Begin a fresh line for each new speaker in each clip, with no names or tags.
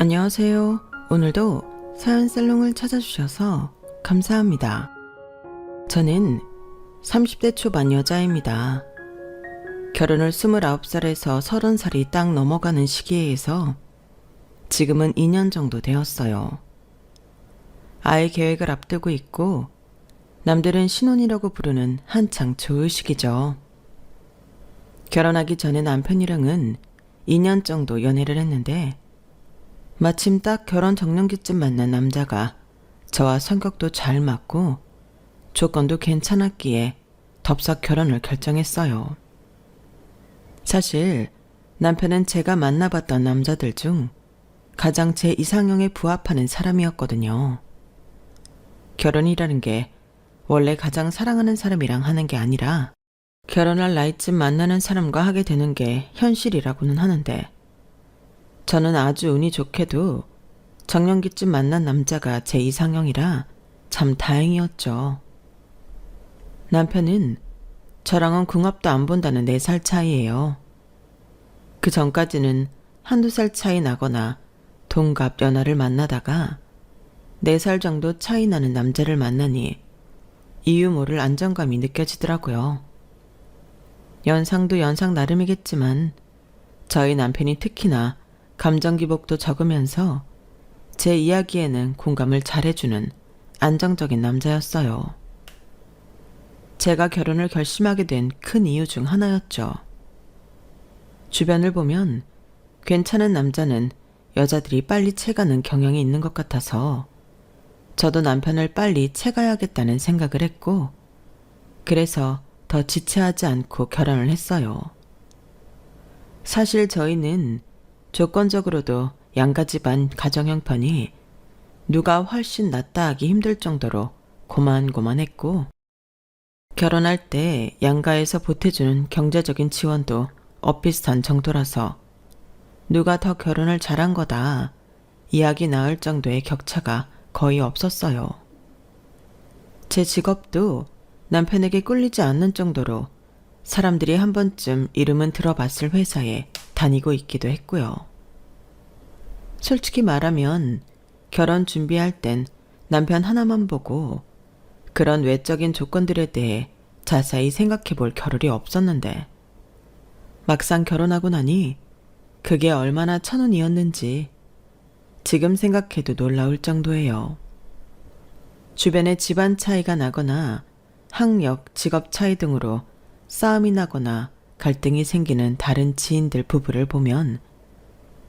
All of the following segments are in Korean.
안녕하세요. 오늘도 사연살롱을 찾아주셔서 감사합니다. 저는 30대 초반 여자입니다. 결혼을 29살에서 30살이 딱 넘어가는 시기에 해서 지금은 2년 정도 되었어요. 아이 계획을 앞두고 있고 남들은 신혼이라고 부르는 한창 좋을 시기죠. 결혼하기 전에 남편이랑은 2년 정도 연애를 했는데 마침 딱 결혼 정년기쯤 만난 남자가 저와 성격도 잘 맞고 조건도 괜찮았기에 덥석 결혼을 결정했어요. 사실 남편은 제가 만나봤던 남자들 중 가장 제 이상형에 부합하는 사람이었거든요. 결혼이라는 게 원래 가장 사랑하는 사람이랑 하는 게 아니라 결혼할 나이쯤 만나는 사람과 하게 되는 게 현실이라고는 하는데 저는 아주 운이 좋게도 정년기쯤 만난 남자가 제 이상형이라 참 다행이었죠. 남편은 저랑은 궁합도 안 본다는 4살 차이예요. 그 전까지는 한두 살 차이 나거나 동갑 연하를 만나다가 4살 정도 차이 나는 남자를 만나니 이유 모를 안정감이 느껴지더라고요. 연상도 연상 나름이겠지만 저희 남편이 특히나 감정 기복도 적으면서 제 이야기에는 공감을 잘해주는 안정적인 남자였어요. 제가 결혼을 결심하게 된 큰 이유 중 하나였죠. 주변을 보면 괜찮은 남자는 여자들이 빨리 채가는 경향이 있는 것 같아서 저도 남편을 빨리 채가야겠다는 생각을 했고 그래서 더 지체하지 않고 결혼을 했어요. 사실 저희는 조건적으로도 양가 집안 가정 형편이 누가 훨씬 낫다 하기 힘들 정도로 고만고만했고 결혼할 때 양가에서 보태주는 경제적인 지원도 엇비슷한 정도라서 누가 더 결혼을 잘한 거다 이야기 나올 정도의 격차가 거의 없었어요. 제 직업도 남편에게 꿀리지 않는 정도로 사람들이 한 번쯤 이름은 들어봤을 회사에 다니고 있기도 했고요. 솔직히 말하면 결혼 준비할 땐 남편 하나만 보고 그런 외적인 조건들에 대해 자세히 생각해 볼 겨를이 없었는데 막상 결혼하고 나니 그게 얼마나 천운이었는지 지금 생각해도 놀라울 정도예요. 주변에 집안 차이가 나거나 학력, 직업 차이 등으로 싸움이 나거나 갈등이 생기는 다른 지인들 부부를 보면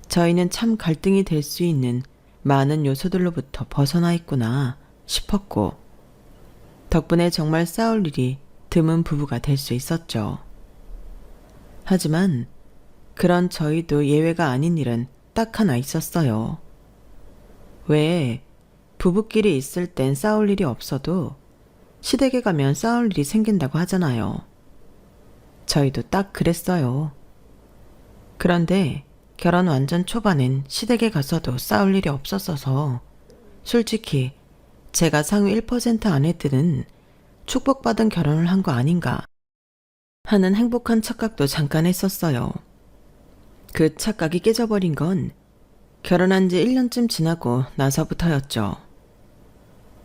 저희는 참 갈등이 될 수 있는 많은 요소들로부터 벗어나 있구나 싶었고 덕분에 정말 싸울 일이 드문 부부가 될 수 있었죠. 하지만 그런 저희도 예외가 아닌 일은 딱 하나 있었어요. 왜 부부끼리 있을 땐 싸울 일이 없어도 시댁에 가면 싸울 일이 생긴다고 하잖아요. 저희도 딱 그랬어요. 그런데 결혼 완전 초반엔 시댁에 가서도 싸울 일이 없었어서 솔직히 제가 상위 1% 안에 드는 축복받은 결혼을 한 거 아닌가 하는 행복한 착각도 잠깐 했었어요. 그 착각이 깨져버린 건 결혼한 지 1년쯤 지나고 나서부터였죠.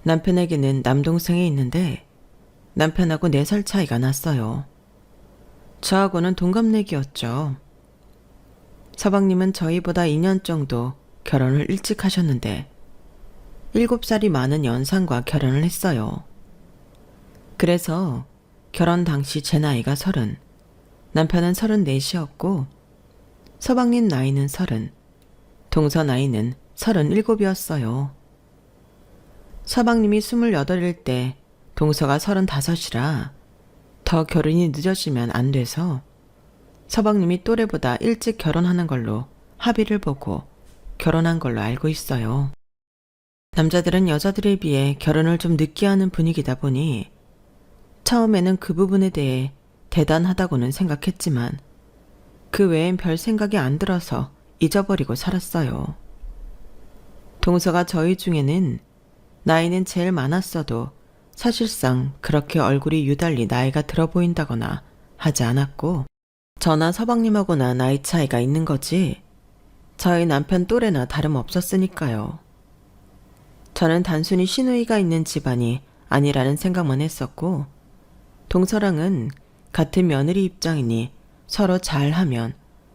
남편에게는 남동생이 있는데 남편하고 4살 차이가 났어요. 저하고는 동갑내기였죠. 서방님은 저희보다 2년 정도 결혼을 일찍 하셨는데 7살이 많은 연상과 결혼을 했어요. 그래서 결혼 당시 제 나이가 30, 남편은 34이었고 서방님 나이는 30, 동서 나이는 37이었어요. 서방님이 28일 때 동서가 35이라 더 결혼이 늦어지면 안 돼서 서방님이 또래보다 일찍 결혼하는 걸로 합의를 보고 결혼한 걸로 알고 있어요. 남자들은 여자들에 비해 결혼을 좀 늦게 하는 분위기다 보니 처음에는 그 부분에 대해 대단하다고는 생각했지만 그 외엔 별 생각이 안 들어서 잊어버리고 살았어요. 동서가 저희 중에는 나이는 제일 많았어도 사실상 그렇게 얼굴이 유달리 나이가 들어 보인다거나 하지 않았고 저나 서방님하고나 나이 차이가 있는 거지 저희 남편 또래나 다름없었으니까요. 저는 단순히 시누이가 있는 집안이 아니라는 생각만 했었고, 동서랑은 같은 며느리 입장이니 서로 잘하면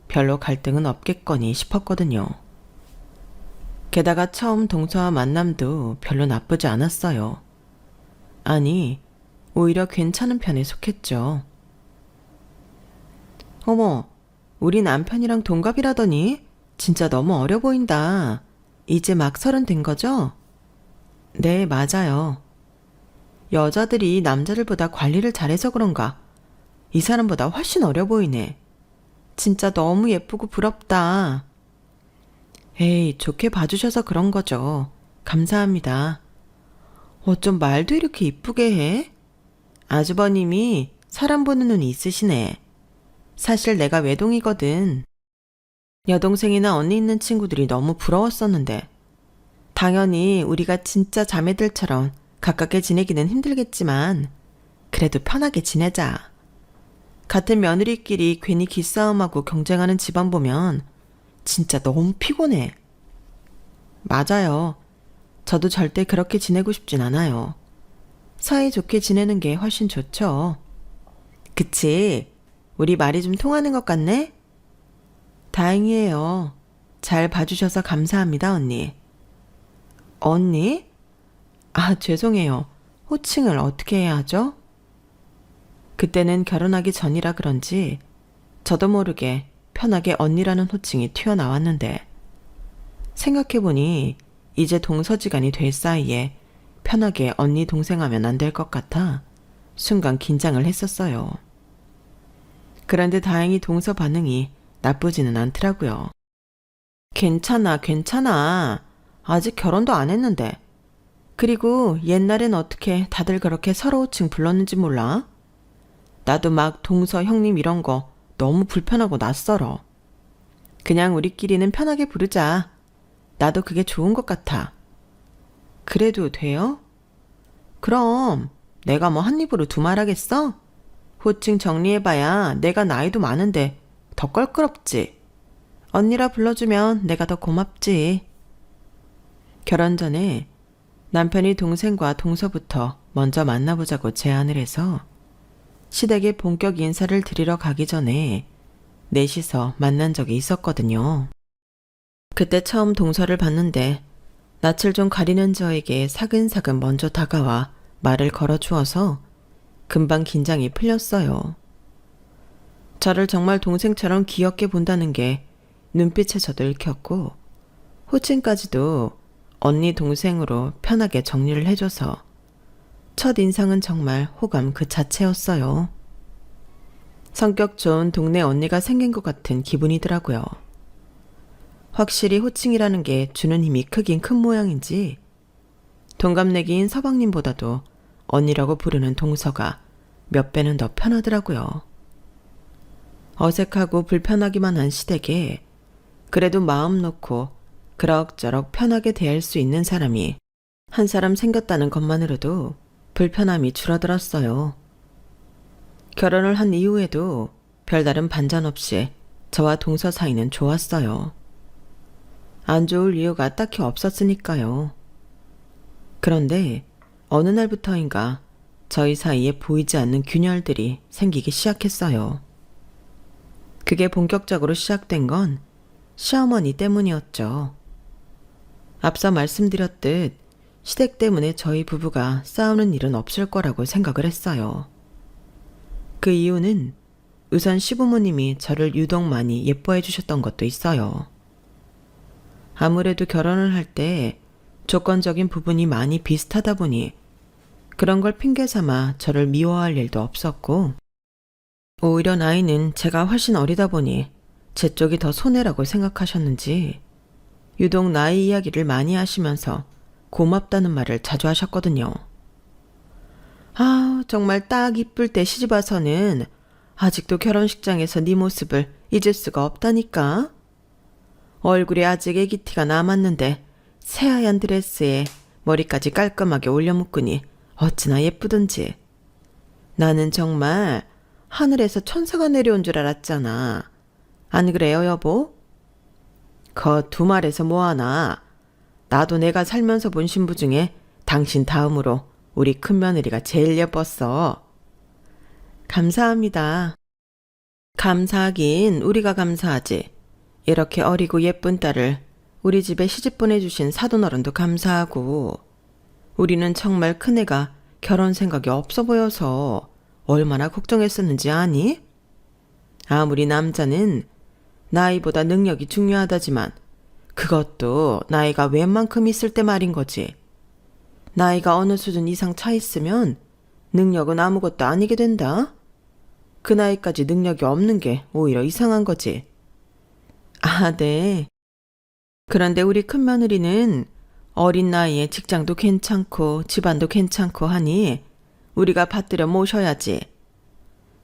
별로 갈등은 없겠거니 싶었거든요. 게다가 처음 동서와 만남도 별로 나쁘지 않았어요. 아니, 오히려 괜찮은 편에 속했죠. 어머, 우리 남편이랑 동갑이라더니 진짜 너무 어려 보인다. 이제 막 30 된 거죠? 네, 맞아요. 여자들이 남자들보다 관리를 잘해서 그런가? 이 사람보다 훨씬 어려 보이네. 진짜 너무 예쁘고 부럽다. 에이, 좋게 봐주셔서 그런 거죠. 감사합니다. 어쩜 말도 이렇게 이쁘게 해? 아주버님이 사람 보는 눈이 있으시네. 사실 내가 외동이거든. 여동생이나 언니 있는 친구들이 너무 부러웠었는데, 당연히 우리가 진짜 자매들처럼 가깝게 지내기는 힘들겠지만 그래도 편하게 지내자. 같은 며느리끼리 괜히 기싸움하고 경쟁하는 집안 보면 진짜 너무 피곤해. 맞아요. 저도 절대 그렇게 지내고 싶진 않아요. 사이좋게 지내는 게 훨씬 좋죠. 그치? 우리 말이 좀 통하는 것 같네? 다행이에요. 잘 봐주셔서 감사합니다, 언니. 언니? 아, 죄송해요. 호칭을 어떻게 해야 하죠? 그때는 결혼하기 전이라 그런지 저도 모르게 편하게 언니라는 호칭이 튀어나왔는데, 생각해보니 이제 동서지간이 될 사이에 편하게 언니 동생 하면 안 될 것 같아 순간 긴장을 했었어요. 그런데 다행히 동서 반응이 나쁘지는 않더라고요. 괜찮아, 괜찮아. 아직 결혼도 안 했는데. 그리고 옛날엔 어떻게 다들 그렇게 서로 호칭 불렀는지 몰라? 나도 막 동서 형님 이런 거 너무 불편하고 낯설어. 그냥 우리끼리는 편하게 부르자. 나도 그게 좋은 것 같아. 그래도 돼요? 그럼 내가 뭐 한 입으로 두 말 하겠어? 호칭 정리해봐야 내가 나이도 많은데 더 껄끄럽지. 언니라 불러주면 내가 더 고맙지. 결혼 전에 남편이 동생과 동서부터 먼저 만나보자고 제안을 해서 시댁에 본격 인사를 드리러 가기 전에 넷이서 만난 적이 있었거든요. 그때 처음 동서를 봤는데 낯을 좀 가리는 저에게 사근사근 먼저 다가와 말을 걸어주어서 금방 긴장이 풀렸어요. 저를 정말 동생처럼 귀엽게 본다는 게 눈빛에서도 읽혔고, 호칭까지도 언니 동생으로 편하게 정리를 해줘서 첫 인상은 정말 호감 그 자체였어요. 성격 좋은 동네 언니가 생긴 것 같은 기분이더라고요. 확실히 호칭이라는 게 주는 힘이 크긴 큰 모양인지 동갑내기인 서방님보다도 언니라고 부르는 동서가 몇 배는 더 편하더라고요. 어색하고 불편하기만 한 시댁에 그래도 마음 놓고 그럭저럭 편하게 대할 수 있는 사람이 한 사람 생겼다는 것만으로도 불편함이 줄어들었어요. 결혼을 한 이후에도 별다른 반전 없이 저와 동서 사이는 좋았어요. 안 좋을 이유가 딱히 없었으니까요. 그런데 어느 날부터인가 저희 사이에 보이지 않는 균열들이 생기기 시작했어요. 그게 본격적으로 시작된 건 시어머니 때문이었죠. 앞서 말씀드렸듯 시댁 때문에 저희 부부가 싸우는 일은 없을 거라고 생각을 했어요. 그 이유는 우선 시부모님이 저를 유독 많이 예뻐해 주셨던 것도 있어요. 아무래도 결혼을 할 때 조건적인 부분이 많이 비슷하다 보니 그런 걸 핑계 삼아 저를 미워할 일도 없었고, 오히려 나이는 제가 훨씬 어리다 보니 제 쪽이 더 손해라고 생각하셨는지 유독 나이 이야기를 많이 하시면서 고맙다는 말을 자주 하셨거든요. 아, 정말 딱 이쁠 때 시집 와서는 아직도 결혼식장에서 네 모습을 잊을 수가 없다니까. 얼굴에 아직 애기 티가 남았는데 새하얀 드레스에 머리까지 깔끔하게 올려 묶으니 어찌나 예쁘던지. 나는 정말 하늘에서 천사가 내려온 줄 알았잖아. 안 그래요, 여보? 거 두 말에서 뭐하나. 나도 내가 살면서 본 신부 중에 당신 다음으로 우리 큰며느리가 제일 예뻤어. 감사합니다. 감사하긴 우리가 감사하지. 이렇게 어리고 예쁜 딸을 우리 집에 시집 보내주신 사돈어른도 감사하고, 우리는 정말 큰애가 결혼 생각이 없어 보여서 얼마나 걱정했었는지 아니? 아무리 남자는 나이보다 능력이 중요하다지만 그것도 나이가 웬만큼 있을 때 말인 거지. 나이가 어느 수준 이상 차 있으면 능력은 아무것도 아니게 된다. 그 나이까지 능력이 없는 게 오히려 이상한 거지. 아, 네. 그런데 우리 큰며느리는 어린 나이에 직장도 괜찮고 집안도 괜찮고 하니 우리가 받들여 모셔야지.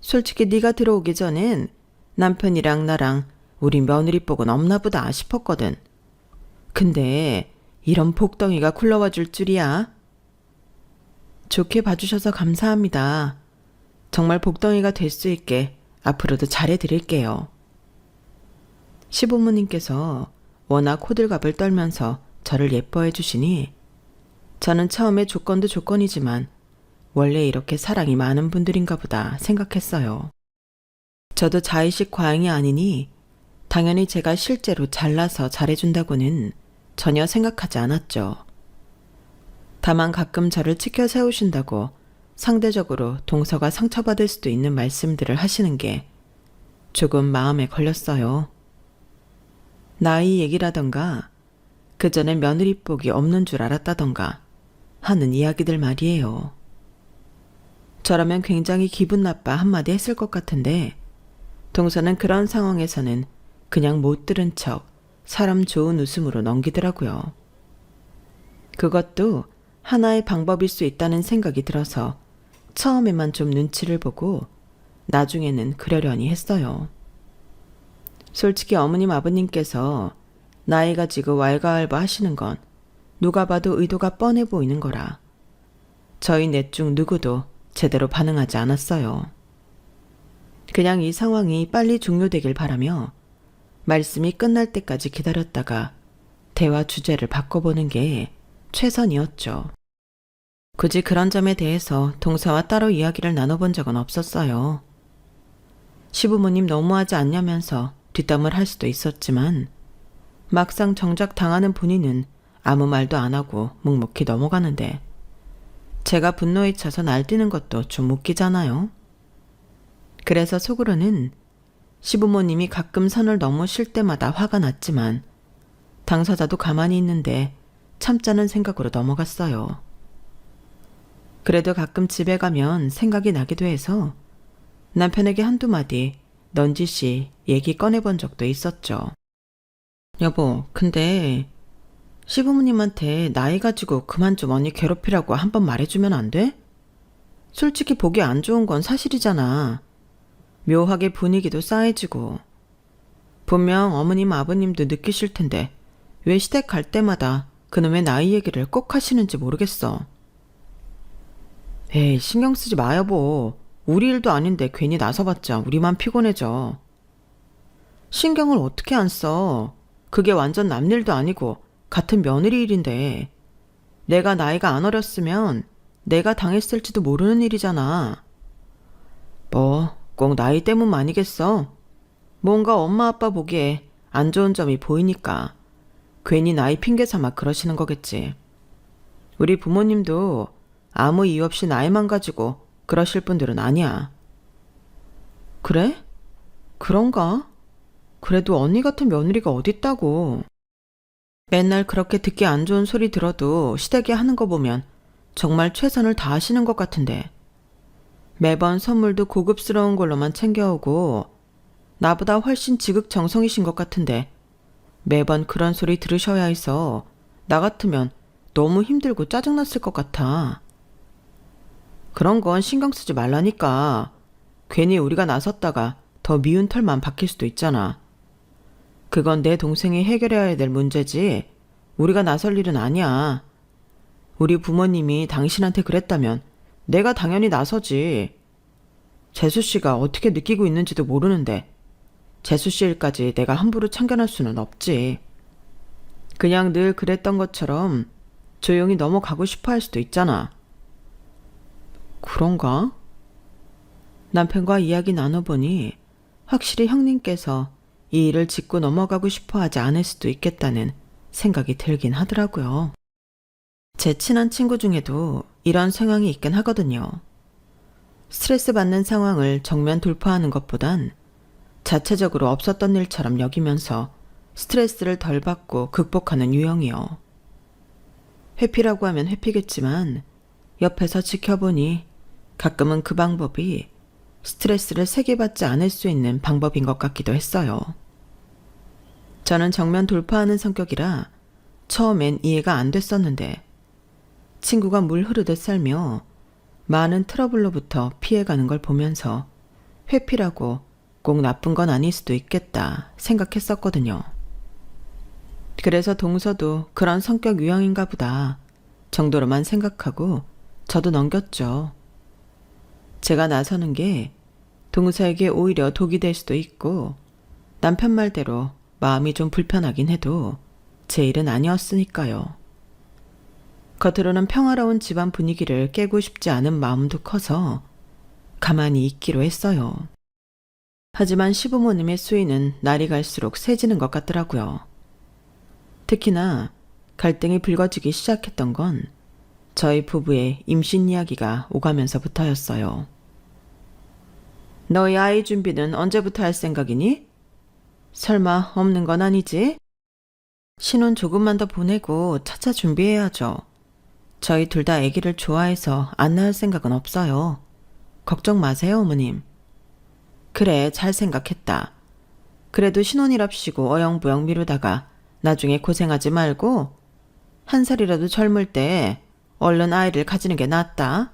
솔직히 네가 들어오기 전엔 남편이랑 나랑 우리 며느리복은 없나 보다 싶었거든. 근데 이런 복덩이가 굴러와 줄 줄이야. 좋게 봐주셔서 감사합니다. 정말 복덩이가 될 수 있게 앞으로도 잘해드릴게요. 시부모님께서 워낙 호들갑을 떨면서 저를 예뻐해 주시니 저는 처음에 조건도 조건이지만 원래 이렇게 사랑이 많은 분들인가 보다 생각했어요. 저도 자의식 과잉이 아니니 당연히 제가 실제로 잘나서 잘해준다고는 전혀 생각하지 않았죠. 다만 가끔 저를 치켜 세우신다고 상대적으로 동서가 상처받을 수도 있는 말씀들을 하시는 게 조금 마음에 걸렸어요. 나이 얘기라던가 그 전에 며느리복이 없는 줄 알았다던가 하는 이야기들 말이에요. 저라면 굉장히 기분 나빠 한마디 했을 것 같은데 동서는 그런 상황에서는 그냥 못 들은 척 사람 좋은 웃음으로 넘기더라고요. 그것도 하나의 방법일 수 있다는 생각이 들어서 처음에만 좀 눈치를 보고 나중에는 그러려니 했어요. 솔직히 어머님 아버님께서 나이가 지고 왈가왈부 하시는 건 누가 봐도 의도가 뻔해 보이는 거라 저희 넷 중 누구도 제대로 반응하지 않았어요. 그냥 이 상황이 빨리 종료되길 바라며 말씀이 끝날 때까지 기다렸다가 대화 주제를 바꿔보는 게 최선이었죠. 굳이 그런 점에 대해서 동서와 따로 이야기를 나눠본 적은 없었어요. 시부모님 너무하지 않냐면서 뒷담을 할 수도 있었지만 막상 정작 당하는 본인은 아무 말도 안 하고 묵묵히 넘어가는데 제가 분노에 차서 날뛰는 것도 좀 웃기잖아요. 그래서 속으로는 시부모님이 가끔 선을 넘으실 때마다 화가 났지만 당사자도 가만히 있는데 참자는 생각으로 넘어갔어요. 그래도 가끔 집에 가면 생각이 나기도 해서 남편에게 한두 마디 넌지시 얘기 꺼내본 적도 있었죠. 여보, 근데 시부모님한테 나이 가지고 그만 좀 언니 괴롭히라고 한번 말해주면 안 돼? 솔직히 보기 안 좋은 건 사실이잖아. 묘하게 분위기도 싸해지고. 분명 어머님 아버님도 느끼실 텐데 왜 시댁 갈 때마다 그놈의 나이 얘기를 꼭 하시는지 모르겠어. 에이, 신경 쓰지 마 여보. 우리 일도 아닌데 괜히 나서봤자 우리만 피곤해져. 신경을 어떻게 안 써. 그게 완전 남 일도 아니고 같은 며느리 일인데 내가 나이가 안 어렸으면 내가 당했을지도 모르는 일이잖아. 뭐 꼭 나이 때문만이겠어. 뭔가 엄마 아빠 보기에 안 좋은 점이 보이니까 괜히 나이 핑계 삼아 그러시는 거겠지. 우리 부모님도 아무 이유 없이 나이만 가지고 그러실 분들은 아니야. 그래? 그런가? 그래도 언니 같은 며느리가 어딨다고. 맨날 그렇게 듣기 안 좋은 소리 들어도 시댁에 하는 거 보면 정말 최선을 다하시는 것 같은데 매번 선물도 고급스러운 걸로만 챙겨오고 나보다 훨씬 지극정성이신 것 같은데 매번 그런 소리 들으셔야 해서 나 같으면 너무 힘들고 짜증났을 것 같아. 그런 건 신경 쓰지 말라니까. 괜히 우리가 나섰다가 더 미운 털만 박힐 수도 있잖아. 그건 내 동생이 해결해야 될 문제지 우리가 나설 일은 아니야. 우리 부모님이 당신한테 그랬다면 내가 당연히 나서지. 재수 씨가 어떻게 느끼고 있는지도 모르는데 재수 씨 일까지 내가 함부로 참견할 수는 없지. 그냥 늘 그랬던 것처럼 조용히 넘어가고 싶어 할 수도 있잖아. 그런가? 남편과 이야기 나눠보니 확실히 형님께서 이 일을 짚고 넘어가고 싶어 하지 않을 수도 있겠다는 생각이 들긴 하더라고요. 제 친한 친구 중에도 이런 상황이 있긴 하거든요. 스트레스 받는 상황을 정면 돌파하는 것보단 자체적으로 없었던 일처럼 여기면서 스트레스를 덜 받고 극복하는 유형이요. 회피라고 하면 회피겠지만 옆에서 지켜보니 가끔은 그 방법이 스트레스를 세게 받지 않을 수 있는 방법인 것 같기도 했어요. 저는 정면 돌파하는 성격이라 처음엔 이해가 안 됐었는데 친구가 물 흐르듯 살며 많은 트러블로부터 피해가는 걸 보면서 회피라고 꼭 나쁜 건 아닐 수도 있겠다 생각했었거든요. 그래서 동서도 그런 성격 유형인가 보다 정도로만 생각하고 저도 넘겼죠. 제가 나서는 게 동서에게 오히려 독이 될 수도 있고 남편 말대로 마음이 좀 불편하긴 해도 제 일은 아니었으니까요. 겉으로는 평화로운 집안 분위기를 깨고 싶지 않은 마음도 커서 가만히 있기로 했어요. 하지만 시부모님의 수위는 날이 갈수록 세지는 것 같더라고요. 특히나 갈등이 불거지기 시작했던 건 저희 부부의 임신 이야기가 오가면서부터였어요. 너희 아이 준비는 언제부터 할 생각이니? 설마 없는 건 아니지? 신혼 조금만 더 보내고 차차 준비해야죠. 저희 둘 다 아기를 좋아해서 안 낳을 생각은 없어요. 걱정 마세요, 어머님. 그래, 잘 생각했다. 그래도 신혼이랍시고 어영부영 미루다가 나중에 고생하지 말고 한 살이라도 젊을 때 얼른 아이를 가지는 게 낫다.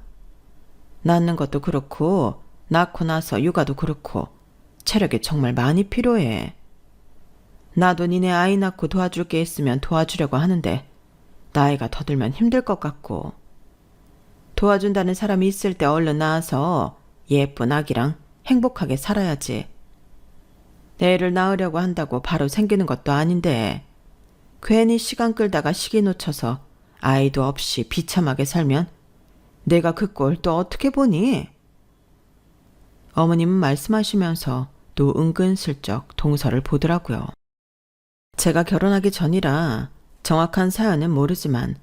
낳는 것도 그렇고 낳고 나서 육아도 그렇고 체력이 정말 많이 필요해. 나도 니네 아이 낳고 도와줄 게 있으면 도와주려고 하는데 나이가 더 들면 힘들 것 같고 도와준다는 사람이 있을 때 얼른 낳아서 예쁜 아기랑 행복하게 살아야지. 애를 낳으려고 한다고 바로 생기는 것도 아닌데 괜히 시간 끌다가 시기 놓쳐서 아이도 없이 비참하게 살면 내가 그 꼴 또 어떻게 보니? 어머님은 말씀하시면서 또 은근슬쩍 동서를 보더라고요. 제가 결혼하기 전이라 정확한 사연은 모르지만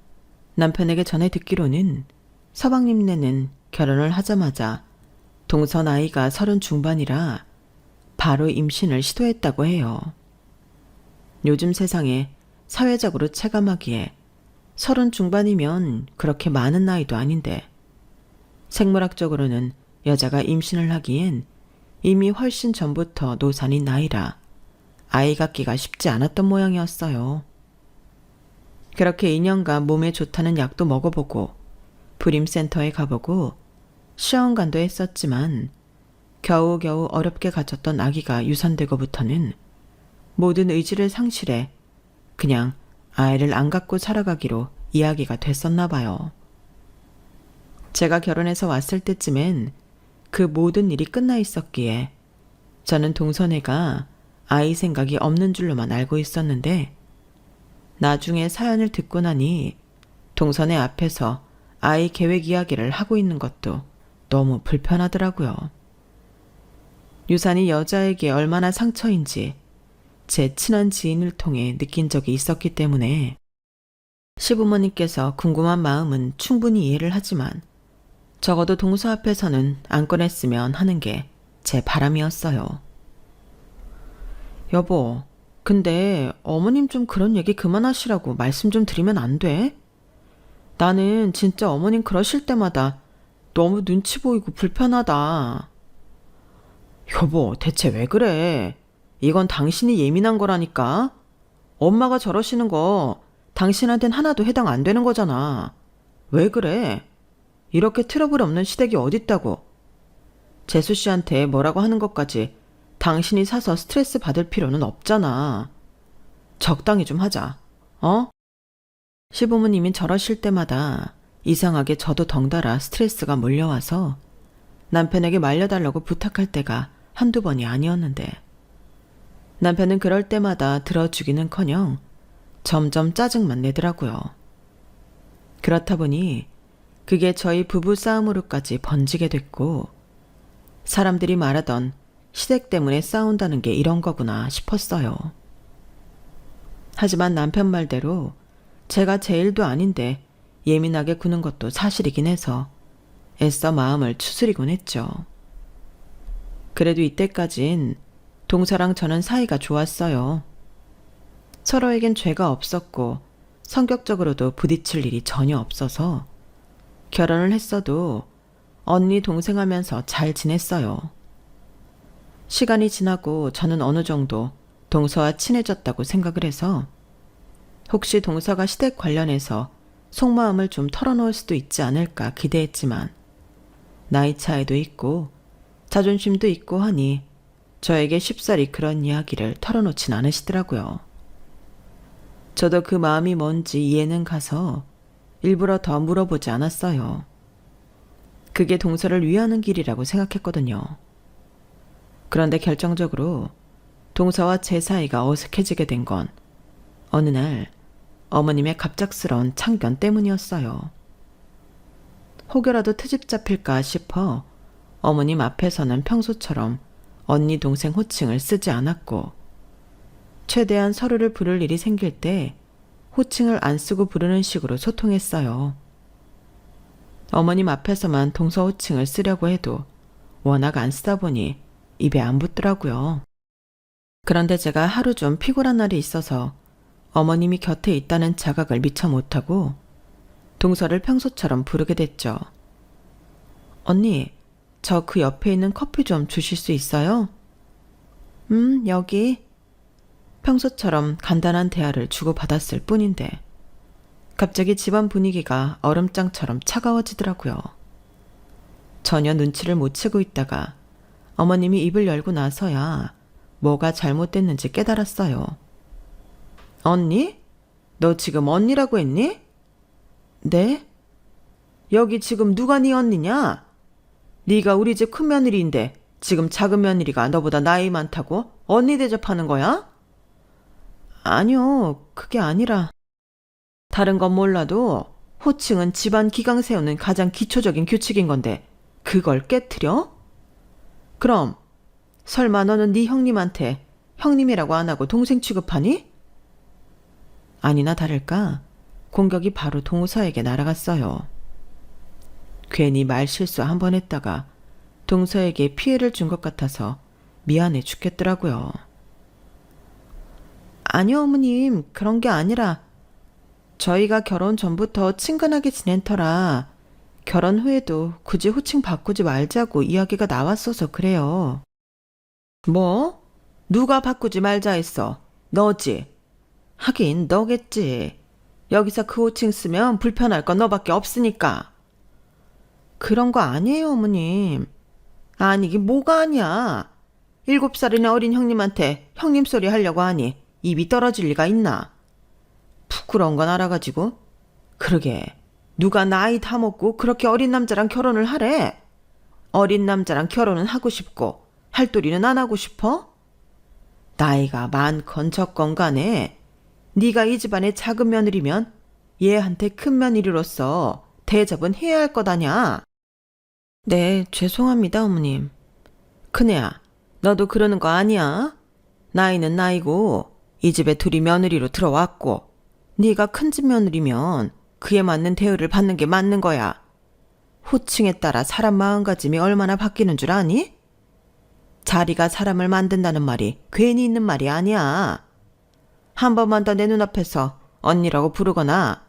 남편에게 전해 듣기로는 서방님네는 결혼을 하자마자 동서 나이가 30 중반이라 바로 임신을 시도했다고 해요. 요즘 세상에 사회적으로 체감하기에 30 중반이면 그렇게 많은 나이도 아닌데 생물학적으로는 여자가 임신을 하기엔 이미 훨씬 전부터 노산인 나이라 아이 갖기가 쉽지 않았던 모양이었어요. 그렇게 2년간 몸에 좋다는 약도 먹어보고 불임센터에 가보고 시험관도 했었지만 겨우겨우 어렵게 가졌던 아기가 유산되고부터는 모든 의지를 상실해 그냥 아이를 안 갖고 살아가기로 이야기가 됐었나 봐요. 제가 결혼해서 왔을 때쯤엔 그 모든 일이 끝나 있었기에 저는 동선애가 아이 생각이 없는 줄로만 알고 있었는데 나중에 사연을 듣고 나니 동선애 앞에서 아이 계획 이야기를 하고 있는 것도 너무 불편하더라고요. 유산이 여자에게 얼마나 상처인지 제 친한 지인을 통해 느낀 적이 있었기 때문에 시부모님께서 궁금한 마음은 충분히 이해를 하지만 적어도 동서 앞에서는 안 꺼냈으면 하는 게 제 바람이었어요. 여보, 근데 어머님 좀 그런 얘기 그만하시라고 말씀 좀 드리면 안 돼? 나는 진짜 어머님 그러실 때마다 너무 눈치 보이고 불편하다. 여보, 대체 왜 그래? 이건 당신이 예민한 거라니까. 엄마가 저러시는 거 당신한텐 하나도 해당 안 되는 거잖아. 왜 그래? 이렇게 트러블 없는 시댁이 어딨다고. 재수 씨한테 뭐라고 하는 것까지 당신이 사서 스트레스 받을 필요는 없잖아. 적당히 좀 하자. 어? 시부모님이 저러실 때마다 이상하게 저도 덩달아 스트레스가 몰려와서 남편에게 말려달라고 부탁할 때가 한두 번이 아니었는데 남편은 그럴 때마다 들어주기는커녕 점점 짜증만 내더라고요. 그렇다 보니 그게 저희 부부 싸움으로까지 번지게 됐고, 사람들이 말하던 시댁 때문에 싸운다는 게 이런 거구나 싶었어요. 하지만 남편 말대로 제가 제 일도 아닌데 예민하게 구는 것도 사실이긴 해서 애써 마음을 추스리곤 했죠. 그래도 이때까진 동서랑 저는 사이가 좋았어요. 서로에겐 죄가 없었고 성격적으로도 부딪힐 일이 전혀 없어서 결혼을 했어도 언니 동생 하면서 잘 지냈어요. 시간이 지나고 저는 어느 정도 동서와 친해졌다고 생각을 해서 혹시 동서가 시댁 관련해서 속마음을 좀 털어놓을 수도 있지 않을까 기대했지만 나이 차이도 있고 자존심도 있고 하니 저에게 쉽사리 그런 이야기를 털어놓진 않으시더라고요. 저도 그 마음이 뭔지 이해는 가서 일부러 더 물어보지 않았어요. 그게 동서를 위하는 길이라고 생각했거든요. 그런데 결정적으로 동서와 제 사이가 어색해지게 된 건 어느 날 어머님의 갑작스러운 참견 때문이었어요. 혹여라도 트집 잡힐까 싶어 어머님 앞에서는 평소처럼 언니 동생 호칭을 쓰지 않았고, 최대한 서로를 부를 일이 생길 때 호칭을 안 쓰고 부르는 식으로 소통했어요. 어머님 앞에서만 동서 호칭을 쓰려고 해도 워낙 안 쓰다 보니 입에 안 붙더라고요. 그런데 제가 하루 좀 피곤한 날이 있어서 어머님이 곁에 있다는 자각을 미처 못하고 동서를 평소처럼 부르게 됐죠. 언니, 저 그 옆에 있는 커피 좀 주실 수 있어요? 여기. 평소처럼 간단한 대화를 주고받았을 뿐인데 갑자기 집안 분위기가 얼음장처럼 차가워지더라고요. 전혀 눈치를 못 채고 있다가 어머님이 입을 열고 나서야 뭐가 잘못됐는지 깨달았어요. 언니? 너 지금 언니라고 했니? 네? 여기 지금 누가 네 언니냐? 네가 우리 집 큰 며느리인데 지금 작은 며느리가 너보다 나이 많다고 언니 대접하는 거야? 아니요, 그게 아니라. 다른 건 몰라도 호칭은 집안 기강 세우는 가장 기초적인 규칙인 건데 그걸 깨트려? 그럼 설마 너는 네 형님한테 형님이라고 안 하고 동생 취급하니? 아니나 다를까 공격이 바로 동서에게 날아갔어요. 괜히 말 실수 한 번 했다가 동서에게 피해를 준 것 같아서 미안해 죽겠더라고요. 아니요, 어머님, 그런 게 아니라 저희가 결혼 전부터 친근하게 지낸 터라 결혼 후에도 굳이 호칭 바꾸지 말자고 이야기가 나왔어서 그래요. 뭐? 누가 바꾸지 말자 했어? 너지? 하긴 너겠지. 여기서 그 호칭 쓰면 불편할 건 너밖에 없으니까. 그런 거 아니에요, 어머님. 아니긴 뭐가 아니야. 7살이나 어린 형님한테 형님 소리 하려고 하니 입이 떨어질 리가 있나? 부끄러운 건 알아가지고. 그러게, 누가 나이 다 먹고 그렇게 어린 남자랑 결혼을 하래? 어린 남자랑 결혼은 하고 싶고 할도리는 안 하고 싶어? 나이가 많건 적건 간에 네가 이 집안의 작은 며느리면 얘한테 큰 며느리로서 대접은 해야 할 것 아냐? 네, 죄송합니다, 어머님. 큰애야, 너도 그러는 거 아니야? 나이는 나이고 이 집에 둘이 며느리로 들어왔고 네가 큰 집 며느리면 그에 맞는 대우를 받는 게 맞는 거야. 호칭에 따라 사람 마음가짐이 얼마나 바뀌는 줄 아니? 자리가 사람을 만든다는 말이 괜히 있는 말이 아니야. 한 번만 더 내 눈앞에서 언니라고 부르거나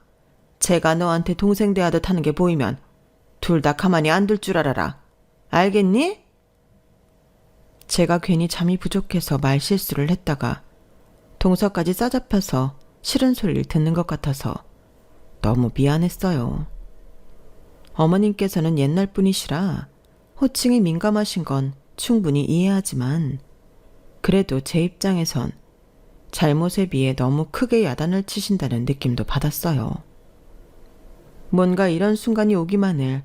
제가 너한테 동생 대하듯 하는 게 보이면 둘 다 가만히 안 둘 줄 알아라. 알겠니? 제가 괜히 잠이 부족해서 말실수를 했다가 동서까지 싸잡혀서 싫은 소리를 듣는 것 같아서 너무 미안했어요. 어머님께서는 옛날 분이시라 호칭이 민감하신 건 충분히 이해하지만 그래도 제 입장에선 잘못에 비해 너무 크게 야단을 치신다는 느낌도 받았어요. 뭔가 이런 순간이 오기만을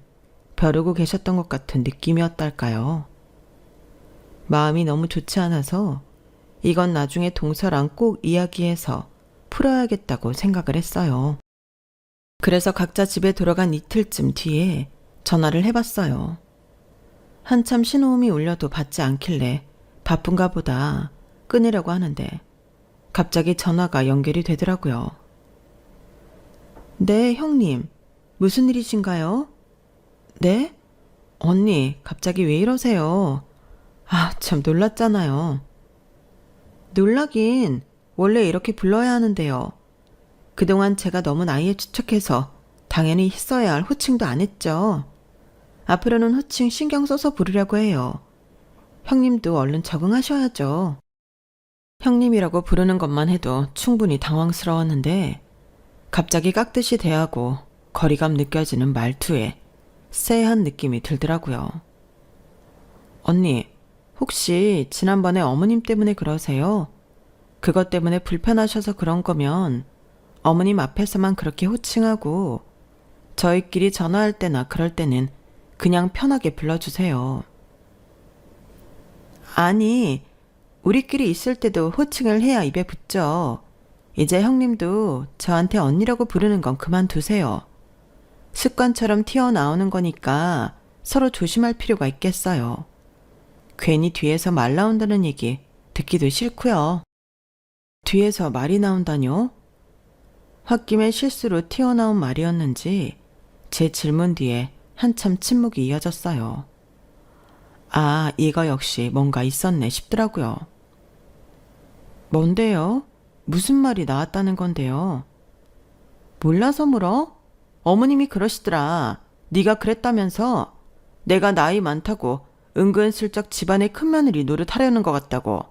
벼르고 계셨던 것 같은 느낌이었달까요. 마음이 너무 좋지 않아서 이건 나중에 동서랑 꼭 이야기해서 풀어야겠다고 생각을 했어요. 그래서 각자 집에 돌아간 이틀쯤 뒤에 전화를 해봤어요. 한참 신호음이 울려도 받지 않길래 바쁜가 보다 끊으려고 하는데 갑자기 전화가 연결이 되더라고요. 네, 형님. 무슨 일이신가요? 네? 언니, 갑자기 왜 이러세요? 아, 참 놀랐잖아요. 놀라긴 원래 이렇게 불러야 하는데요. 그동안 제가 너무 나이에 추측해서 당연히 했어야 할 호칭도 안 했죠. 앞으로는 호칭 신경 써서 부르려고 해요. 형님도 얼른 적응하셔야죠. 형님이라고 부르는 것만 해도 충분히 당황스러웠는데 갑자기 깍듯이 대하고 거리감 느껴지는 말투에 쎄한 느낌이 들더라고요. 언니, 혹시 지난번에 어머님 때문에 그러세요? 그것 때문에 불편하셔서 그런 거면 어머님 앞에서만 그렇게 호칭하고 저희끼리 전화할 때나 그럴 때는 그냥 편하게 불러주세요. 아니, 우리끼리 있을 때도 호칭을 해야 입에 붙죠. 이제 형님도 저한테 언니라고 부르는 건 그만두세요. 습관처럼 튀어나오는 거니까 서로 조심할 필요가 있겠어요. 괜히 뒤에서 말 나온다는 얘기 듣기도 싫고요. 뒤에서 말이 나온다뇨? 홧김에 실수로 튀어나온 말이었는지 제 질문 뒤에 한참 침묵이 이어졌어요. 아, 이거 역시 뭔가 있었네 싶더라고요. 뭔데요? 무슨 말이 나왔다는 건데요? 몰라서 물어? 어머님이 그러시더라. 네가 그랬다면서? 내가 나이 많다고 은근슬쩍 집안의 큰며느리 노릇하려는 것 같다고.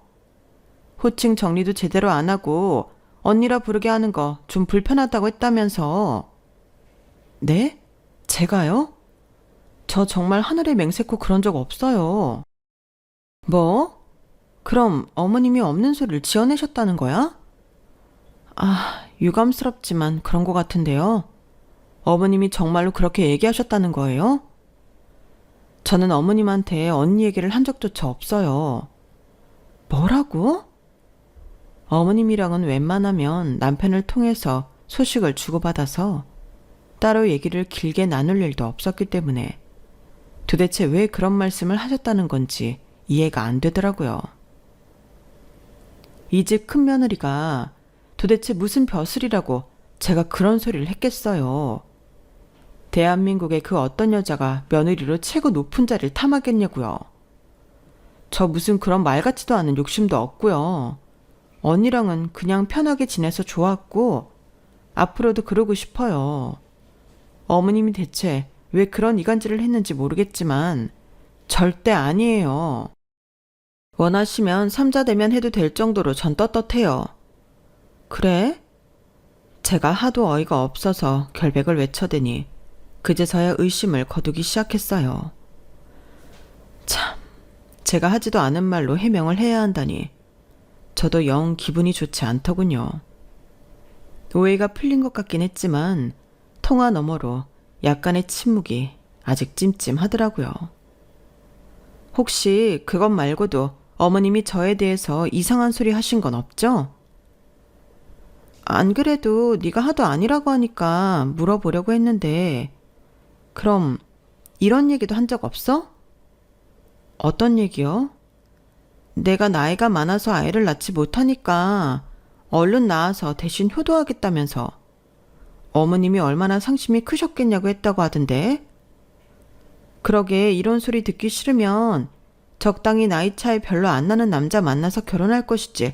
호칭 정리도 제대로 안 하고 언니라 부르게 하는 거 좀 불편하다고 했다면서. 네? 제가요? 저 정말 하늘에 맹세코 그런 적 없어요. 뭐? 그럼 어머님이 없는 소리를 지어내셨다는 거야? 아, 유감스럽지만 그런 것 같은데요. 어머님이 정말로 그렇게 얘기하셨다는 거예요? 저는 어머님한테 언니 얘기를 한 적조차 없어요. 뭐라고? 어머님이랑은 웬만하면 남편을 통해서 소식을 주고받아서 따로 얘기를 길게 나눌 일도 없었기 때문에 도대체 왜 그런 말씀을 하셨다는 건지 이해가 안 되더라고요. 이 집 큰며느리가 도대체 무슨 벼슬이라고 제가 그런 소리를 했겠어요. 대한민국의 그 어떤 여자가 며느리로 최고 높은 자리를 탐하겠냐고요. 저 무슨 그런 말 같지도 않은 욕심도 없고요. 언니랑은 그냥 편하게 지내서 좋았고 앞으로도 그러고 싶어요. 어머님이 대체 왜 그런 이간질을 했는지 모르겠지만 절대 아니에요. 원하시면 삼자대면 해도 될 정도로 전 떳떳해요. 그래? 제가 하도 어이가 없어서 결백을 외쳐대니 그제서야 의심을 거두기 시작했어요. 참, 제가 하지도 않은 말로 해명을 해야 한다니 저도 영 기분이 좋지 않더군요. 오해가 풀린 것 같긴 했지만 통화 너머로 약간의 침묵이 아직 찜찜하더라고요. 혹시 그것 말고도 어머님이 저에 대해서 이상한 소리 하신 건 없죠? 안 그래도 네가 하도 아니라고 하니까 물어보려고 했는데 그럼 이런 얘기도 한 적 없어? 어떤 얘기요? 내가 나이가 많아서 아이를 낳지 못하니까 얼른 낳아서 대신 효도하겠다면서 어머님이 얼마나 상심이 크셨겠냐고 했다고 하던데. 그러게 이런 소리 듣기 싫으면 적당히 나이 차이 별로 안 나는 남자 만나서 결혼할 것이지.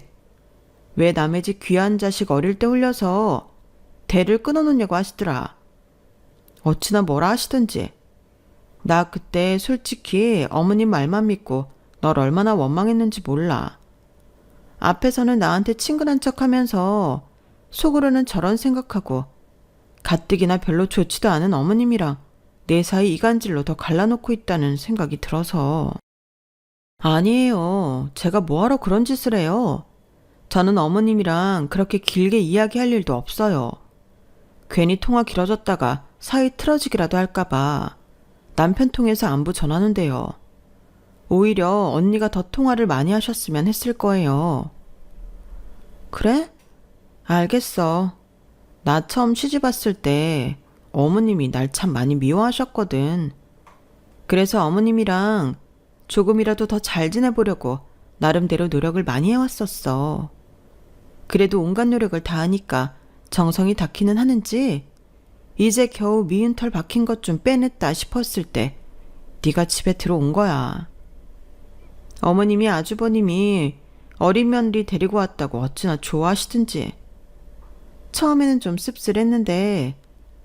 왜 남의 집 귀한 자식 어릴 때 홀려서 대를 끊어놓냐고 하시더라. 어찌나 뭐라 하시던지. 나 그때 솔직히 어머님 말만 믿고 널 얼마나 원망했는지 몰라. 앞에서는 나한테 친근한 척하면서 속으로는 저런 생각하고 가뜩이나 별로 좋지도 않은 어머님이랑 내 사이 이간질로 더 갈라놓고 있다는 생각이 들어서. 아니에요. 제가 뭐하러 그런 짓을 해요. 저는 어머님이랑 그렇게 길게 이야기할 일도 없어요. 괜히 통화 길어졌다가 사이 틀어지기라도 할까봐 남편 통해서 안부 전하는데요. 오히려 언니가 더 통화를 많이 하셨으면 했을 거예요. 그래? 알겠어. 나 처음 시집 왔을 때 어머님이 날 참 많이 미워하셨거든. 그래서 어머님이랑 조금이라도 더 잘 지내보려고 나름대로 노력을 많이 해왔었어. 그래도 온갖 노력을 다하니까 정성이 닿기는 하는지 이제 겨우 미운 털 박힌 것 좀 빼냈다 싶었을 때 네가 집에 들어온 거야. 어머님이 아주버님이 어린 며느리 데리고 왔다고 어찌나 좋아하시든지. 처음에는 좀 씁쓸했는데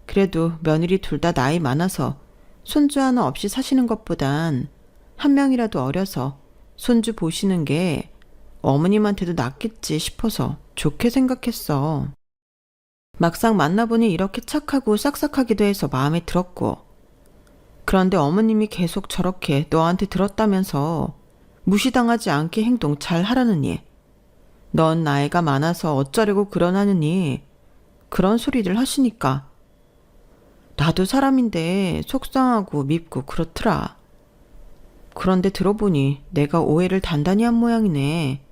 그래도 며느리 둘 다 나이 많아서 손주 하나 없이 사시는 것보단 한 명이라도 어려서 손주 보시는 게 어머님한테도 낫겠지 싶어서 좋게 생각했어. 막상 만나보니 이렇게 착하고 싹싹하기도 해서 마음에 들었고, 그런데 어머님이 계속 저렇게 너한테 들었다면서 무시당하지 않게 행동 잘 하라느니, 넌 나이가 많아서 어쩌려고 그러나느니 그런 소리를 하시니까 나도 사람인데 속상하고 밉고 그렇더라. 그런데 들어보니 내가 오해를 단단히 한 모양이네.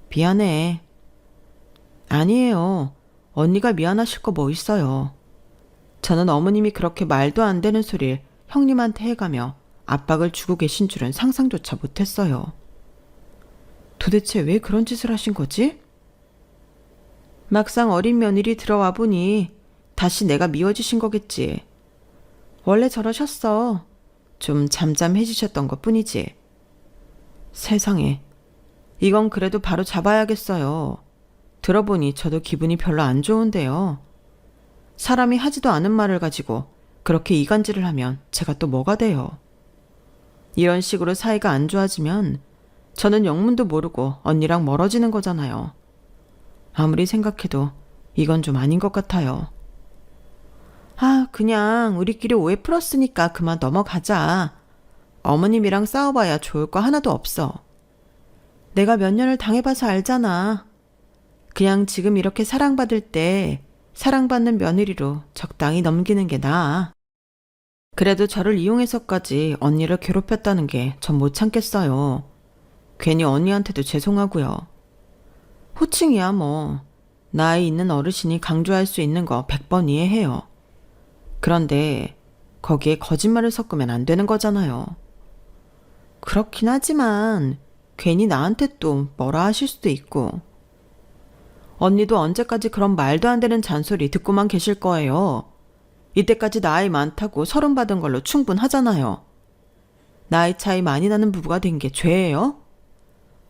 미안해. 아니에요. 언니가 미안하실 거 뭐 있어요. 저는 어머님이 그렇게 말도 안 되는 소리를 형님한테 해가며 압박을 주고 계신 줄은 상상조차 못했어요. 도대체 왜 그런 짓을 하신 거지? 막상 어린 며느리 들어와 보니 다시 내가 미워지신 거겠지. 원래 저러셨어. 좀 잠잠해지셨던 것 뿐이지. 세상에. 이건 그래도 바로 잡아야겠어요. 들어보니 저도 기분이 별로 안 좋은데요. 사람이 하지도 않은 말을 가지고 그렇게 이간질을 하면 제가 또 뭐가 돼요. 이런 식으로 사이가 안 좋아지면 저는 영문도 모르고 언니랑 멀어지는 거잖아요. 아무리 생각해도 이건 좀 아닌 것 같아요. 그냥 우리끼리 오해 풀었으니까 그만 넘어가자. 어머님이랑 싸워봐야 좋을 거 하나도 없어. 내가 몇 년을 당해봐서 알잖아. 그냥 지금 이렇게 사랑받을 때 사랑받는 며느리로 적당히 넘기는 게 나아. 그래도 저를 이용해서까지 언니를 괴롭혔다는 게 전 못 참겠어요. 괜히 언니한테도 죄송하고요. 호칭이야 뭐. 나이 있는 어르신이 강조할 수 있는 거 100번 이해해요. 그런데 거기에 거짓말을 섞으면 안 되는 거잖아요. 그렇긴 하지만 괜히 나한테 또 뭐라 하실 수도 있고. 언니도 언제까지 그런 말도 안 되는 잔소리 듣고만 계실 거예요. 이때까지 나이 많다고 서름 받은 걸로 충분하잖아요. 나이 차이 많이 나는 부부가 된 게 죄예요?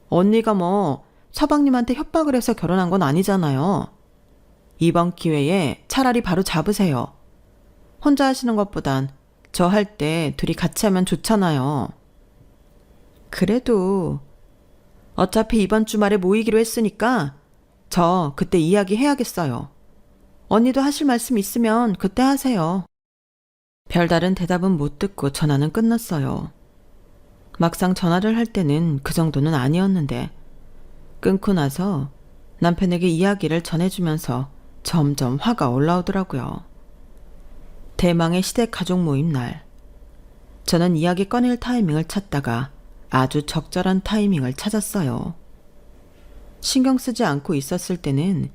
언니가 뭐 서방님한테 협박을 해서 결혼한 건 아니잖아요. 이번 기회에 차라리 바로 잡으세요. 혼자 하시는 것보단 저 할 때 둘이 같이 하면 좋잖아요. 그래도 어차피 이번 주말에 모이기로 했으니까 저 그때 이야기해야겠어요. 언니도 하실 말씀 있으면 그때 하세요. 별다른 대답은 못 듣고 전화는 끝났어요. 막상 전화를 할 때는 그 정도는 아니었는데 끊고 나서 남편에게 이야기를 전해주면서 점점 화가 올라오더라고요. 대망의 시댁 가족 모임 날. 저는 이야기 꺼낼 타이밍을 찾다가 아주 적절한 타이밍을 찾았어요. 신경 쓰지 않고 있었을 때는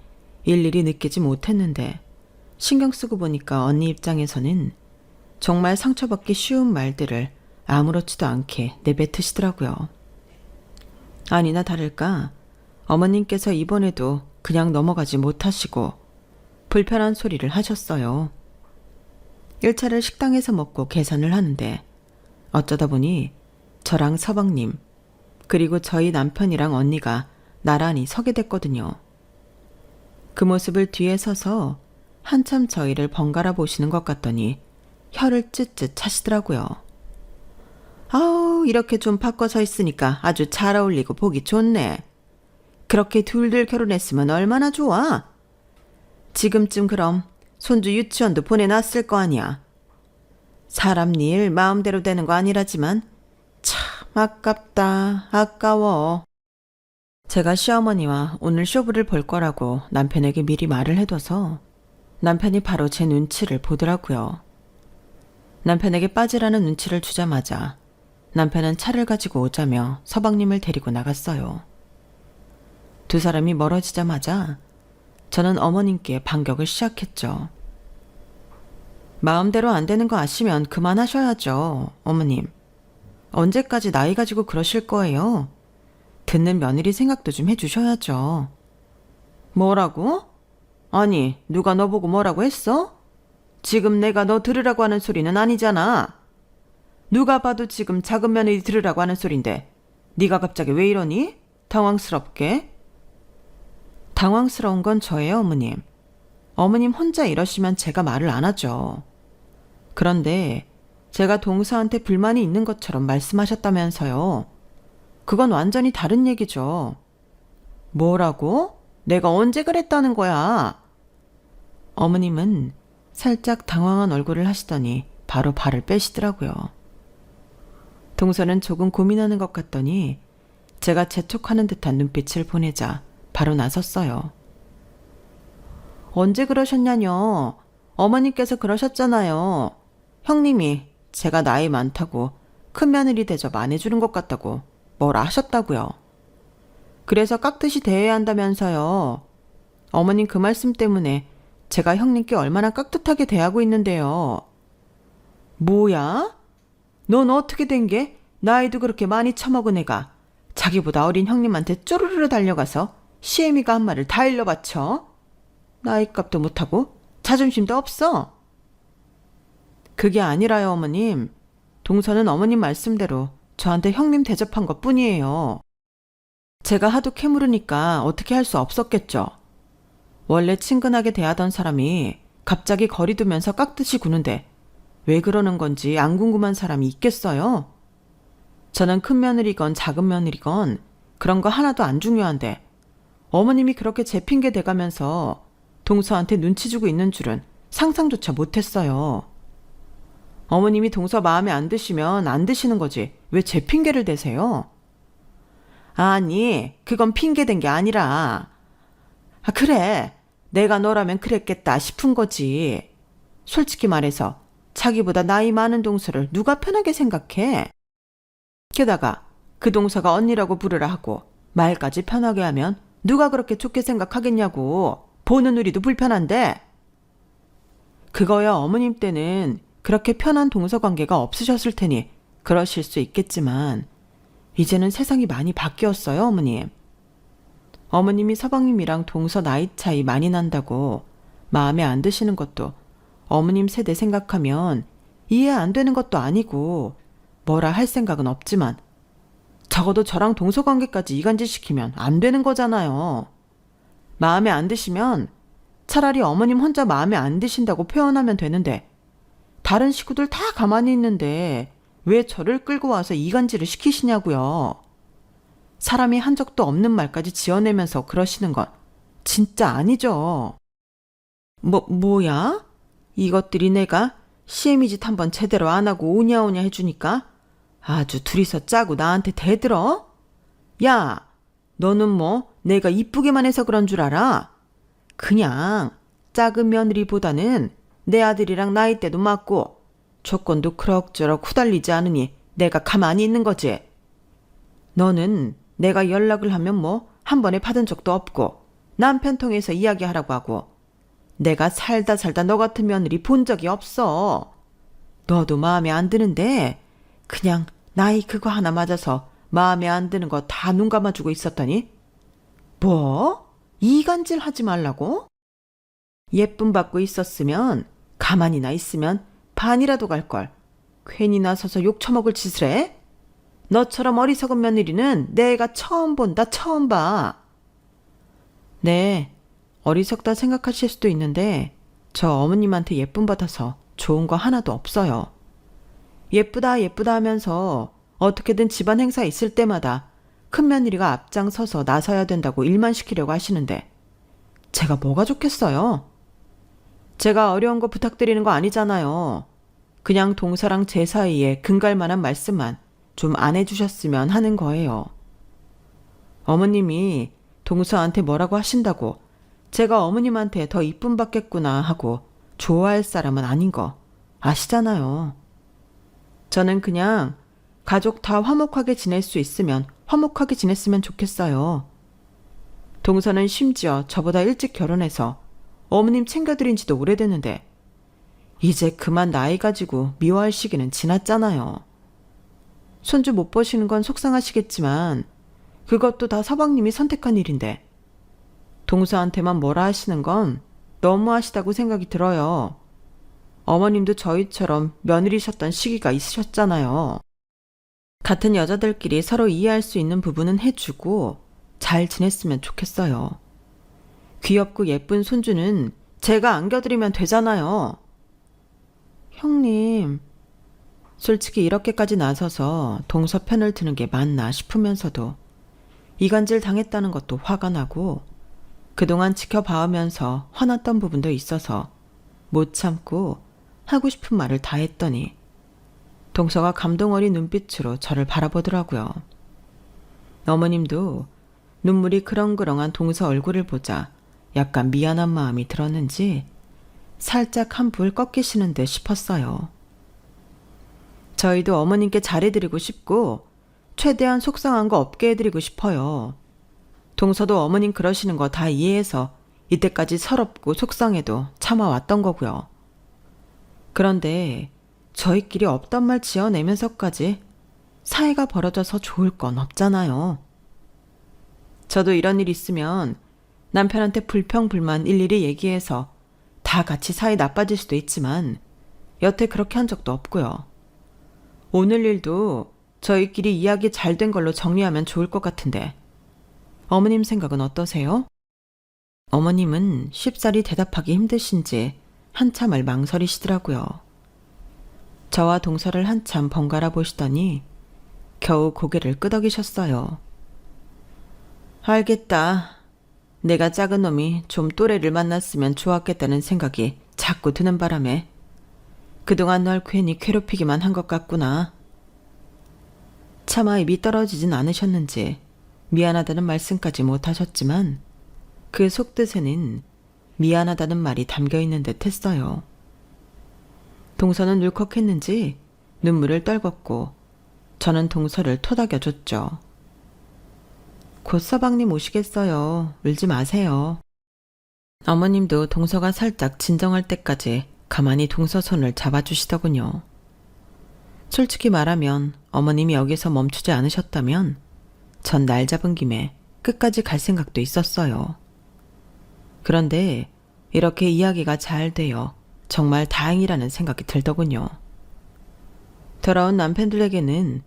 일일이 느끼지 못했는데 신경 쓰고 보니까 언니 입장에서는 정말 상처받기 쉬운 말들을 아무렇지도 않게 내뱉으시더라고요. 아니나 다를까 어머님께서 이번에도 그냥 넘어가지 못하시고 불편한 소리를 하셨어요. 1차를 식당에서 먹고 계산을 하는데 어쩌다 보니 저랑 서방님 그리고 저희 남편이랑 언니가 나란히 서게 됐거든요. 그 모습을 뒤에 서서 한참 저희를 번갈아 보시는 것 같더니 혀를 쯧쯧 차시더라고요. 아우 이렇게 좀 바꿔 서 있으니까 아주 잘 어울리고 보기 좋네. 그렇게 둘둘 결혼했으면 얼마나 좋아. 지금쯤 그럼 손주 유치원도 보내놨을 거 아니야. 사람 일 마음대로 되는 거 아니라지만 참 아깝다. 아까워. 제가 시어머니와 오늘 쇼부를 볼 거라고 남편에게 미리 말을 해둬서 남편이 바로 제 눈치를 보더라고요. 남편에게 빠지라는 눈치를 주자마자 남편은 차를 가지고 오자며 서방님을 데리고 나갔어요. 두 사람이 멀어지자마자 저는 어머님께 반격을 시작했죠. 마음대로 안 되는 거 아시면 그만하셔야죠, 어머님. 언제까지 나이 가지고 그러실 거예요? 듣는 며느리 생각도 좀 해주셔야죠. 뭐라고? 아니, 누가 너 보고 뭐라고 했어? 지금 내가 너 들으라고 하는 소리는 아니잖아. 누가 봐도 지금 작은 며느리 들으라고 하는 소린데 네가 갑자기 왜 이러니? 당황스럽게. 당황스러운 건 저예요, 어머님. 어머님 혼자 이러시면 제가 말을 안 하죠. 그런데 제가 동서한테 불만이 있는 것처럼 말씀하셨다면서요. 그건 완전히 다른 얘기죠. 뭐라고? 내가 언제 그랬다는 거야? 어머님은 살짝 당황한 얼굴을 하시더니 바로 발을 빼시더라고요. 동서는 조금 고민하는 것 같더니 제가 재촉하는 듯한 눈빛을 보내자 바로 나섰어요. 언제 그러셨냐뇨? 어머님께서 그러셨잖아요. 형님이 제가 나이 많다고 큰 며느리 대접 안 해주는 것 같다고 뭐라 하셨다고요. 그래서 깍듯이 대해야 한다면서요. 어머님 그 말씀 때문에 제가 형님께 얼마나 깍듯하게 대하고 있는데요. 뭐야? 넌 어떻게 된 게 나이도 그렇게 많이 처먹은 애가 자기보다 어린 형님한테 쪼르르 달려가서 시애미가 한 말을 다 일러바쳐? 나이값도 못하고 자존심도 없어. 그게 아니라요, 어머님. 동서는 어머님 말씀대로 저한테 형님 대접한 것 뿐이에요. 제가 하도 캐물으니까 어떻게 할 수 없었겠죠. 원래 친근하게 대하던 사람이 갑자기 거리 두면서 깍듯이 구는데 왜 그러는 건지 안 궁금한 사람이 있겠어요? 저는 큰 며느리건 작은 며느리건 그런 거 하나도 안 중요한데 어머님이 그렇게 제 핑계 대가면서 동서한테 눈치 주고 있는 줄은 상상조차 못했어요. 어머님이 동서 마음에 안 드시면 안 드시는 거지 왜 제 핑계를 대세요? 아니, 그건 핑계댄 게 아니라 그래, 내가 너라면 그랬겠다 싶은 거지. 솔직히 말해서 자기보다 나이 많은 동서를 누가 편하게 생각해? 게다가 그 동서가 언니라고 부르라 하고 말까지 편하게 하면 누가 그렇게 좋게 생각하겠냐고. 보는 우리도 불편한데. 그거야 어머님 때는 그렇게 편한 동서 관계가 없으셨을 테니 그러실 수 있겠지만 이제는 세상이 많이 바뀌었어요, 어머님. 어머님이 서방님이랑 동서 나이 차이 많이 난다고 마음에 안 드시는 것도 어머님 세대 생각하면 이해 안 되는 것도 아니고 뭐라 할 생각은 없지만 적어도 저랑 동서 관계까지 이간질시키면 안 되는 거잖아요. 마음에 안 드시면 차라리 어머님 혼자 마음에 안 드신다고 표현하면 되는데 다른 식구들 다 가만히 있는데 왜 저를 끌고 와서 이간질을 시키시냐고요. 사람이 한 적도 없는 말까지 지어내면서 그러시는 건 진짜 아니죠. 뭐야? 이것들이 내가 시애미 짓 한번 제대로 안 하고 오냐오냐 해주니까 아주 둘이서 짜고 나한테 대들어? 야, 너는 뭐 내가 이쁘게만 해서 그런 줄 알아? 그냥 작은 며느리보다는 내 아들이랑 나이대도 맞고 조건도 그럭저럭 후달리지 않으니 내가 가만히 있는 거지. 너는 내가 연락을 하면 뭐 한 번에 받은 적도 없고 남편 통해서 이야기하라고 하고 내가 살다 너 같은 며느리 본 적이 없어. 너도 마음에 안 드는데 그냥 나이 그거 하나 맞아서 마음에 안 드는 거 다 눈 감아주고 있었더니 뭐? 이간질 하지 말라고? 예쁨 받고 있었으면 가만히나 있으면 반이라도 갈걸. 괜히 나서서 욕 처먹을 짓을 해? 너처럼 어리석은 며느리는 내가 처음 본다, 처음 봐. 네, 어리석다 생각하실 수도 있는데 저 어머님한테 예쁨 받아서 좋은 거 하나도 없어요. 예쁘다 예쁘다 하면서 어떻게든 집안 행사 있을 때마다 큰 며느리가 앞장서서 나서야 된다고 일만 시키려고 하시는데 제가 뭐가 좋겠어요? 제가 어려운 거 부탁드리는 거 아니잖아요. 그냥 동서랑 제 사이에 근갈 만한 말씀만 좀 안 해주셨으면 하는 거예요. 어머님이 동서한테 뭐라고 하신다고 제가 어머님한테 더 이쁨 받겠구나 하고 좋아할 사람은 아닌 거 아시잖아요. 저는 그냥 가족 다 화목하게 지낼 수 있으면 화목하게 지냈으면 좋겠어요. 동서는 심지어 저보다 일찍 결혼해서 어머님 챙겨드린 지도 오래됐는데 이제 그만 나이 가지고 미워할 시기는 지났잖아요. 손주 못 보시는 건 속상하시겠지만 그것도 다 서방님이 선택한 일인데 동서한테만 뭐라 하시는 건 너무하시다고 생각이 들어요. 어머님도 저희처럼 며느리셨던 시기가 있으셨잖아요. 같은 여자들끼리 서로 이해할 수 있는 부분은 해주고 잘 지냈으면 좋겠어요. 귀엽고 예쁜 손주는 제가 안겨드리면 되잖아요. 형님, 솔직히 이렇게까지 나서서 동서 편을 드는 게 맞나 싶으면서도 이간질 당했다는 것도 화가 나고 그동안 지켜봐오면서 화났던 부분도 있어서 못 참고 하고 싶은 말을 다 했더니 동서가 감동 어린 눈빛으로 저를 바라보더라고요. 어머님도 눈물이 그렁그렁한 동서 얼굴을 보자 약간 미안한 마음이 들었는지 살짝 한풀 꺾이시는 듯 싶었어요. 저희도 어머님께 잘해드리고 싶고 최대한 속상한 거 없게 해드리고 싶어요. 동서도 어머님 그러시는 거 다 이해해서 이때까지 서럽고 속상해도 참아왔던 거고요. 그런데 저희끼리 없던 말 지어내면서까지 사이가 벌어져서 좋을 건 없잖아요. 저도 이런 일 있으면 남편한테 불평불만 일일이 얘기해서 다 같이 사이 나빠질 수도 있지만 여태 그렇게 한 적도 없고요. 오늘 일도 저희끼리 이야기 잘 된 걸로 정리하면 좋을 것 같은데 어머님 생각은 어떠세요? 어머님은 쉽사리 대답하기 힘드신지 한참을 망설이시더라고요. 저와 동서를 한참 번갈아 보시더니 겨우 고개를 끄덕이셨어요. 알겠다. 내가 작은 놈이 좀 또래를 만났으면 좋았겠다는 생각이 자꾸 드는 바람에 그동안 널 괜히 괴롭히기만 한 것 같구나. 차마 입이 떨어지진 않으셨는지 미안하다는 말씀까지 못하셨지만 그 속뜻에는 미안하다는 말이 담겨있는 듯 했어요. 동서는 울컥했는지 눈물을 떨궜고 저는 동서를 토닥여줬죠. 곧 서방님 오시겠어요. 울지 마세요. 어머님도 동서가 살짝 진정할 때까지 가만히 동서 손을 잡아주시더군요. 솔직히 말하면 어머님이 여기서 멈추지 않으셨다면 전 날 잡은 김에 끝까지 갈 생각도 있었어요. 그런데 이렇게 이야기가 잘 되어 정말 다행이라는 생각이 들더군요. 돌아온 남편들에게는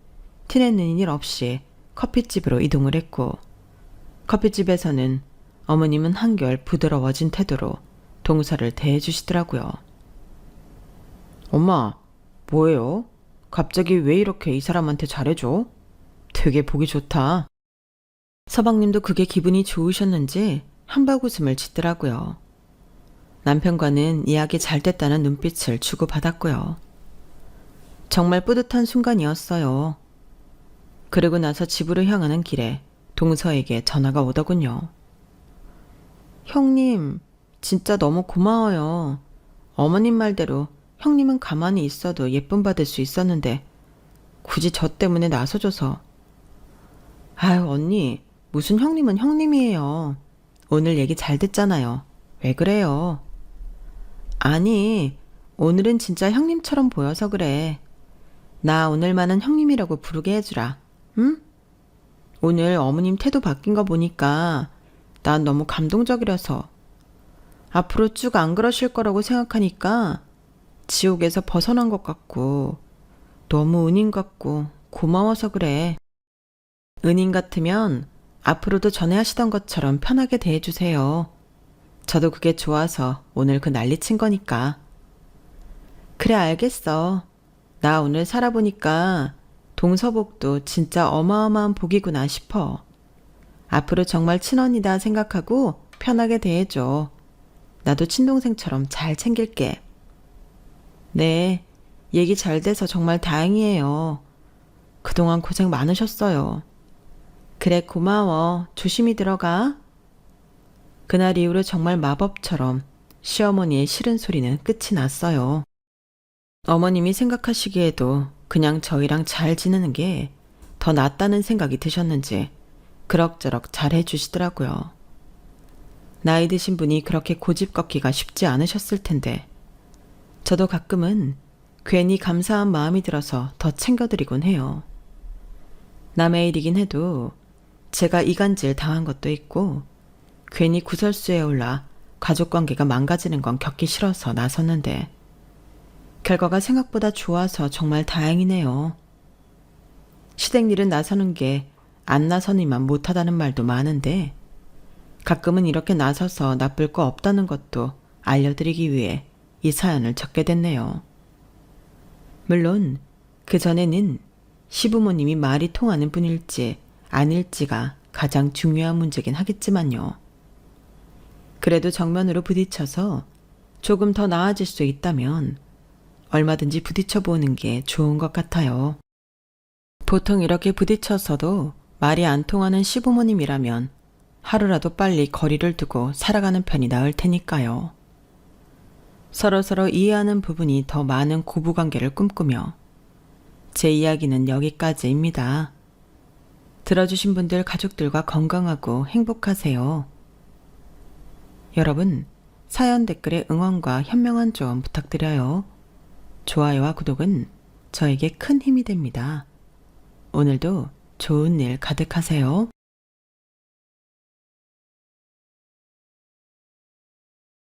티내는 일 없이 커피집으로 이동을 했고 커피집에서는 어머님은 한결 부드러워진 태도로 동서를 대해주시더라고요. 엄마, 뭐예요? 갑자기 왜 이렇게 이 사람한테 잘해줘? 되게 보기 좋다. 서방님도 그게 기분이 좋으셨는지 한박 웃음을 짓더라고요. 남편과는 이야기 잘 됐다는 눈빛을 주고받았고요. 정말 뿌듯한 순간이었어요. 그러고 나서 집으로 향하는 길에 동서에게 전화가 오더군요. 형님, 진짜 너무 고마워요. 어머님 말대로 형님은 가만히 있어도 예쁨 받을 수 있었는데 굳이 저 때문에 나서줘서. 아유, 언니, 무슨 형님은 형님이에요. 오늘 얘기 잘 됐잖아요. 왜 그래요? 아니, 오늘은 진짜 형님처럼 보여서 그래. 나 오늘만은 형님이라고 부르게 해주라. 응? 오늘 어머님 태도 바뀐 거 보니까 난 너무 감동적이라서. 앞으로 쭉 안 그러실 거라고 생각하니까 지옥에서 벗어난 것 같고 너무 은인 같고 고마워서 그래. 은인 같으면 앞으로도 전에 하시던 것처럼 편하게 대해주세요. 저도 그게 좋아서 오늘 그 난리친 거니까. 그래, 알겠어. 나 오늘 살아보니까 동서복도 진짜 어마어마한 복이구나 싶어. 앞으로 정말 친언니다 생각하고 편하게 대해줘. 나도 친동생처럼 잘 챙길게. 네, 얘기 잘 돼서 정말 다행이에요. 그동안 고생 많으셨어요. 그래, 고마워. 조심히 들어가. 그날 이후로 정말 마법처럼 시어머니의 싫은 소리는 끝이 났어요. 어머님이 생각하시기에도 그냥 저희랑 잘 지내는 게 더 낫다는 생각이 드셨는지 그럭저럭 잘 해주시더라고요. 나이 드신 분이 그렇게 고집 꺾기가 쉽지 않으셨을 텐데, 저도 가끔은 괜히 감사한 마음이 들어서 더 챙겨드리곤 해요. 남의 일이긴 해도 제가 이간질 당한 것도 있고, 괜히 구설수에 올라 가족관계가 망가지는 건 겪기 싫어서 나섰는데, 결과가 생각보다 좋아서 정말 다행이네요. 시댁 일은 나서는 게 안 나서니만 못하다는 말도 많은데, 가끔은 이렇게 나서서 나쁠 거 없다는 것도 알려드리기 위해 이 사연을 적게 됐네요. 물론 그 전에는 시부모님이 말이 통하는 분일지 아닐지가 가장 중요한 문제긴 하겠지만요. 그래도 정면으로 부딪혀서 조금 더 나아질 수 있다면 얼마든지 부딪혀보는 게 좋은 것 같아요. 보통 이렇게 부딪혀서도 말이 안 통하는 시부모님이라면 하루라도 빨리 거리를 두고 살아가는 편이 나을 테니까요. 서로서로 이해하는 부분이 더 많은 고부관계를 꿈꾸며 제 이야기는 여기까지입니다. 들어주신 분들 가족들과 건강하고 행복하세요. 여러분, 사연 댓글에 응원과 현명한 조언 부탁드려요. 좋아요와 구독은 저에게 큰 힘이 됩니다. 오늘도 좋은 일 가득하세요.